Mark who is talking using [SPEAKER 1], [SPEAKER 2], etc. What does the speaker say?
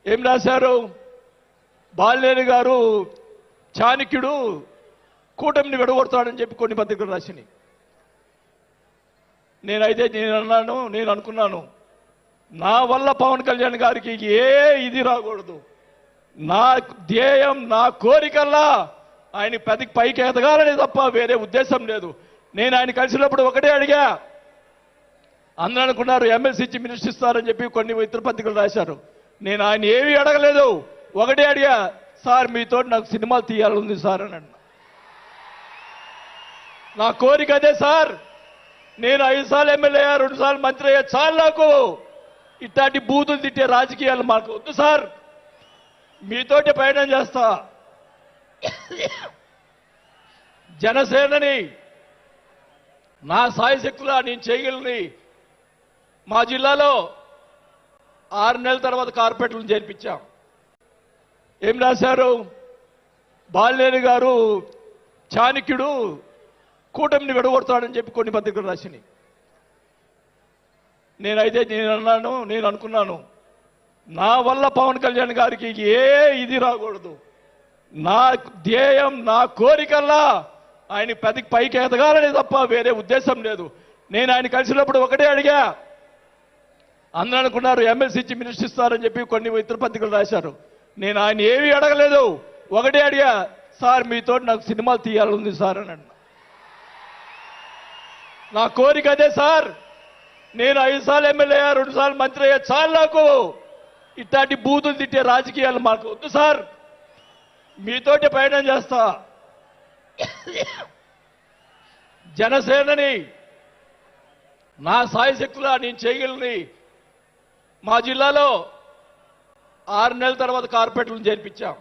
[SPEAKER 1] ఏం రాశారు? బాలినేని గారు చాణక్యుడు కూటమిని విడగొడతాడని చెప్పి కొన్ని పత్రికలు రాసినాయి. నేను అనుకున్నాను నా వల్ల పవన్ కళ్యాణ్ గారికి ఏ ఇది రాకూడదు. నా ధ్యేయం, నా కోరికల్లా ఆయన పైకి ఎదగాలని తప్ప వేరే ఉద్దేశం లేదు. నేను ఆయన కలిసినప్పుడు ఒకటే అడిగా. అందరూ అనుకున్నారు ఎమ్మెల్సీ ఇచ్చి మినిస్టర్ ఇస్తారని చెప్పి కొన్ని ఇతర పత్రికలు రాశారు. నేను ఆయన ఏమీ అడగలేదు. ఒకటే అడిగా, సార్ మీతో నాకు సినిమాలు తీయాలని సార్ అని అన్నా. నా కోరిక అదే సార్. నేను 5 సార్లు ఎమ్మెల్యే అయ్యా, 2 సార్లు మంత్రి అయ్యా, చాలు నాకు. ఇట్లాంటి బూతులు తిట్టే రాజకీయాలు మాకు వద్దు సార్. మీతోటి ప్రయాణం చేస్తా. జనసేనని నా సాయశక్తులా నేను చేయగలని మా జిల్లాలో 6 నెలల తర్వాత కార్పొరేట్లను చేర్పించాం. ఏం రాశారు? బాలినేని గారు చాణక్యుడు కూటమిని విడగొడతాడని చెప్పి కొన్ని పత్రికలు రాసినాయి. నేను అనుకున్నాను నా వల్ల పవన్ కళ్యాణ్ గారికి ఏ ఇది రాకూడదు. నా ధ్యేయం, నా కోరికల్లా ఆయన పైకి ఎదగాలని తప్ప వేరే ఉద్దేశం లేదు. నేను ఆయన కలిసినప్పుడు ఒకటే అడిగా. అందరూ అనుకున్నారు ఎమ్మెల్సీ ఇచ్చి మినిస్టర్ ఇస్తారని చెప్పి కొన్ని ఇతర పత్రికలు రాశారు. నేను ఆయన ఏమీ అడగలేదు. ఒకటే అడిగా, సార్ మీతో నాకు సినిమాలు తీయాలని సార్ అని అన్నా. నా కోరిక అదే సార్. నేను 5 సార్లు ఎమ్మెల్యే అయ్యా, 2 సార్లు మంత్రి అయ్యా, చాలు నాకు. ఇట్లాంటి బూతులు తిట్టే రాజకీయాలు మాకు వద్దు సార్. మీతోటి ప్రయాణం చేస్తా. జనసేనని నా సాయశక్తులా నేను చేయగలని మా జిల్లాలో 6 నెలల తర్వాత కార్పొరేట్లను చేర్పించాం.